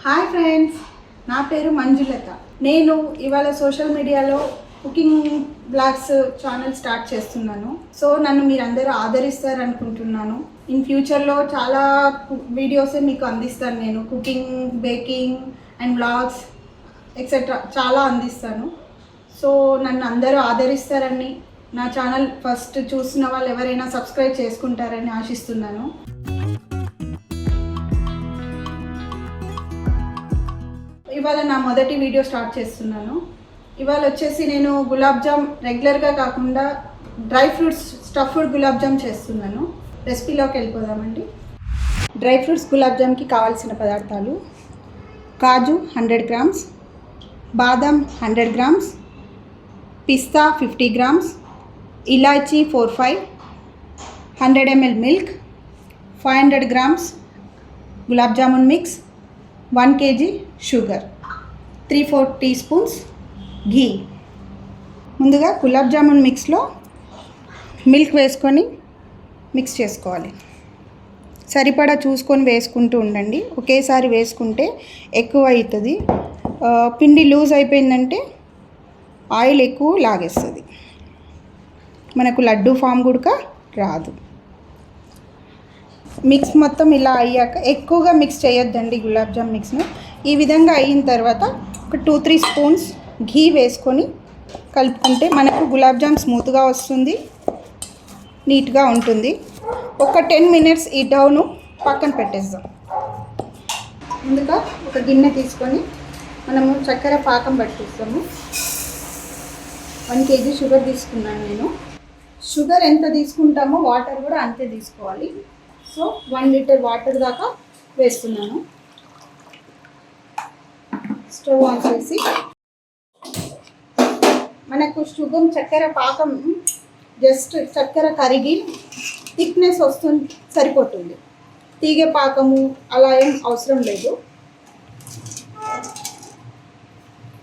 Hi friends, నా పేరు మంజులత. నేను ఇవాళ సోషల్ మీడియాలో కుకింగ్ బ్లాగ్స్ ఛానల్ స్టార్ట్ చేస్తున్నాను. సో నన్ను మీరందరూ ఆదరిస్తారనుకుంటున్నాను. ఇన్ ఫ్యూచర్లో చాలా వీడియోస్ మీకు అందిస్తాను. నేను cooking, baking and blogs etcetera చాలా అందిస్తాను. సో నన్ను అందరూ ఆదరిస్తారని, నా ఛానల్ ఫస్ట్ చూసిన వాళ్ళు ఎవరైనా సబ్స్క్రైబ్ చేసుకుంటారని ఆశిస్తున్నాను. ఇవాళ నా మొదటి వీడియో స్టార్ట్ చేస్తున్నాను. ఇవాళ వచ్చేసి నేను గులాబ్ జామ్ రెగ్యులర్గా కాకుండా dry fruits stuffed gulab jam చేస్తున్నాను. రెసిపీలోకి వెళ్ళిపోదామండి. డ్రై ఫ్రూట్స్ గులాబ్ జామ్కి కావాల్సిన పదార్థాలు: కాజు 100 గ్రామ్స్, బాదం 100 గ్రామ్స్, పిస్తా 50 గ్రామ్స్, ఇలాచీ 4-5, 100 ml milk, 500 grams gulab jamun mix, 1 kg sugar, 3-4 teaspoons ghee. ముందుగా గులాబ్ జామున్ మిక్స్లో మిల్క్ వేసుకొని మిక్స్ చేసుకోవాలి. సరిపడా చూసుకొని వేసుకుంటూ ఉండండి. ఒకేసారి వేసుకుంటే ఎక్కువ అవుతుంది. పిండి లూజ్ అయిపోయిందంటే ఆయిల్ ఎక్కువ లాగేస్తుంది, మనకు లడ్డు ఫామ్ కూడా రాదు. మిక్స్ మొత్తం ఇలా అయ్యాక ఎక్కువగా మిక్స్ చేయొద్దండి గులాబ్ జామ్ మిక్స్ని. ఈ విధంగా అయిన తర్వాత ఒక 2-3 స్పూన్స్ ఘీ వేసుకొని కలుపుకుంటే మనకు గులాబ్ జామ్ స్మూత్గా వస్తుంది, నీట్గా ఉంటుంది. ఒక 10 మినిట్స్ ఈ డౌను పక్కన పెట్టేద్దాం. ముందుగా ఒక గిన్నె తీసుకొని మనము చక్కెర పాకం పట్టిస్తాము. 1 kg షుగర్ తీసుకున్నాను నేను. షుగర్ ఎంత తీసుకుంటామో వాటర్ కూడా అంతే తీసుకోవాలి. సో 1 లీటర్ వాటర్ దాకా వేస్తున్నాను. స్టవ్ ఆన్ చేసి మనకు షుగర్ చక్కెర పాకం జస్ట్ చక్కెర కరిగి థిక్నెస్ వస్తుంది, సరిపోతుంది. తీగ పాకము అలా ఏం అవసరం లేదు.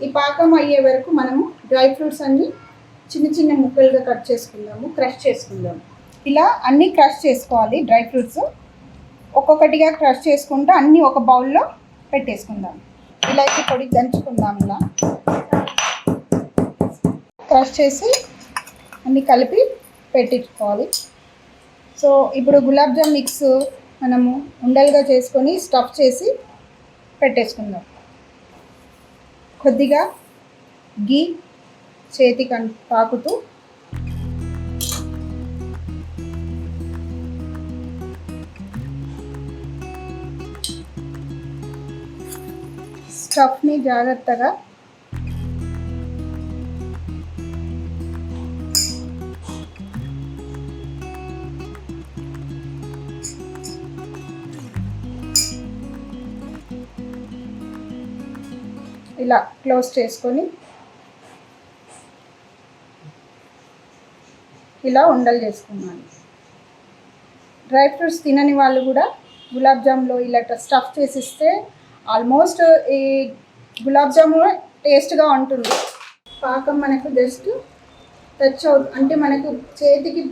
ఈ పాకం అయ్యే వరకు మనము డ్రై ఫ్రూట్స్ అన్నీ చిన్న చిన్న ముక్కలుగా కట్ చేసుకుందాము, క్రష్ చేసుకుందాము. ఇలా అన్నీ క్రష్ చేసుకోవాలి. డ్రై ఫ్రూట్స్ ఒక్కొక్కటిగా క్రష్ చేసుకుంటూ అన్నీ ఒక బౌల్లో పెట్టేసుకుందాం. ఇలాచి పొడి దంచుకుందాం. ఇలా క్రష్ చేసి అన్నీ కలిపి పెట్టించుకోవాలి. సో ఇప్పుడు గులాబ్ జామ్ మిక్స్ మనము ఉండలుగా చేసుకొని స్టఫ్ చేసి పెట్టేసుకుందాం. కొద్దిగా గీ చేతికి తాకుతూ స్టఫ్ని జాగ్రత్తగా ఇలా క్లోజ్ చేసుకొని ఇలా ఉండలు చేసుకున్నాను. డ్రై ఫ్రూట్స్ తినని వాళ్ళు కూడా గులాబ్ జామ్లో ఇలా స్టఫ్ చేసిస్తే ఆల్మోస్ట్ ఈ గులాబ్ జాము టేస్ట్గా ఉంటుంది. పాకం మనకు జస్ట్ టచ్ అంటే మనకు చేతికి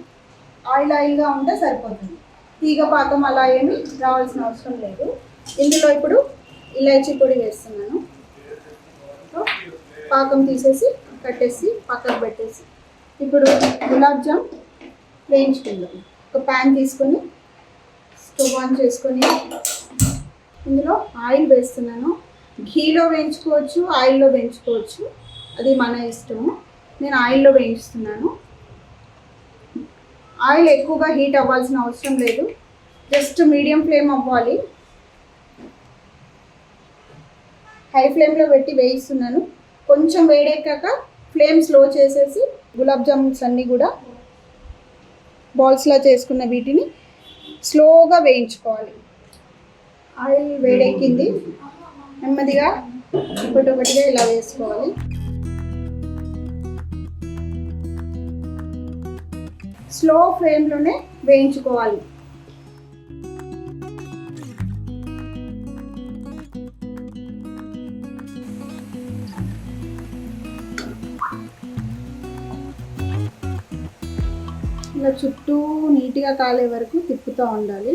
ఆయిల్గా ఉంటే సరిపోతుంది. తీగ పాకం అలా ఏమీ రావాల్సిన అవసరం లేదు. ఇందులో ఇప్పుడు ఇలాచీ పొడి వేస్తున్నాను. పాకం తీసేసి కట్టేసి పక్కకు పెట్టేసి ఇప్పుడు గులాబ్ జామ్ వేయించుకుందాం. ఒక ప్యాన్ తీసుకొని స్టవ్ ఆన్ చేసుకొని ఇందులో ఆయిల్ వేస్తున్నాను. ఘీలో వేయించుకోవచ్చు, ఆయిల్లో వేయించుకోవచ్చు, అది మన ఇష్టము. నేను ఆయిల్లో వేయిస్తున్నాను. ఆయిల్ ఎక్కువగా హీట్ అవ్వాల్సిన అవసరం లేదు, జస్ట్ మీడియం ఫ్లేమ్ అవ్వాలి. హై ఫ్లేమ్లో పెట్టి వేయిస్తున్నాను. కొంచెం వేడెక్కాక ఫ్లేమ్ స్లో చేసేసి గులాబ్ జామున్స్ అన్నీ కూడా బాల్స్లా చేసుకున్న వీటిని స్లోగా వేయించుకోవాలి. ఆయిల్ వేడెక్కింది, నెమ్మదిగా ఒకటొకటిగా ఇలా వేసుకోవాలి. స్లో ఫ్లేమ్లోనే వేయించుకోవాలి. ఇలా చుట్టూ నీట్గా కాలే వరకు తిప్పుతూ ఉండాలి.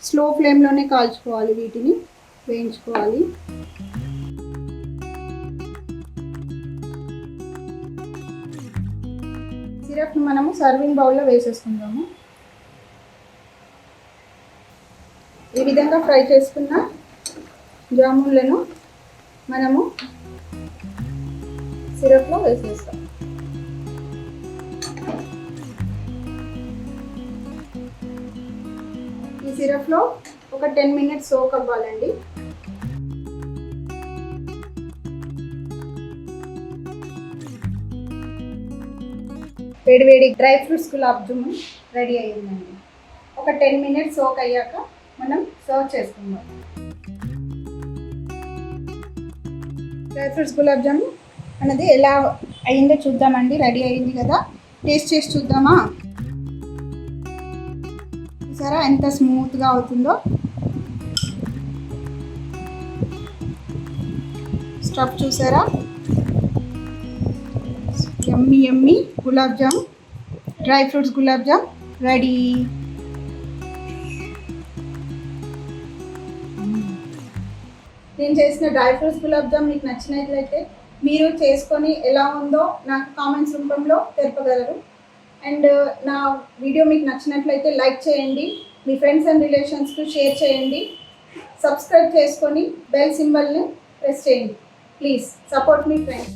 స్లో ఫ్లేమ్లోనే కాల్చుకోవాలి వీటిని. వేయించుకోవాలి. సిరప్ని మనము సర్వింగ్ బౌల్లో వేసేసుకుందాము. ఈ విధంగా ఫ్రై చేసుకున్న జామున్లను మనము సిరప్లో వేసేస్తాం. ఈ సిరప్లో ఒక 10 మినిట్స్ సోక్ అవ్వాలండి. వేడివేడి dry fruits gulab jamun ready అయ్యిందండి. ఒక 10 మినిట్స్ సోక్ అయ్యాక మనం సర్వ్ చేసుకుందాం. డ్రై ఫ్రూట్స్ గులాబ్ జామున్ అనేది ఎలా అయిందో చూద్దామండి. రెడీ అయింది కదా, టేస్ట్ చేసి చూద్దామా? చూసారా ఎంత స్మూత్గా అవుతుందో. స్టఫ్ చూసారా, yummy yummy gulab jam, dry fruits gulab jam ready. నేను చేసిన డ్రై ఫ్రూట్స్ గులాబ్ జామ్ మీకు నచ్చినట్లయితే మీరు చేసుకొని ఎలా ఉందో నాకు కామెంట్స్ రూపంలో తెలపగలరు. అండ్ నా వీడియో మీకు నచ్చినట్లయితే లైక్ చేయండి, మీ ఫ్రెండ్స్ అండ్ రిలేషన్స్కి షేర్ చేయండి, సబ్స్క్రైబ్ చేసుకొని బెల్ సింబల్ని ప్రెస్ చేయండి. Please support me friends.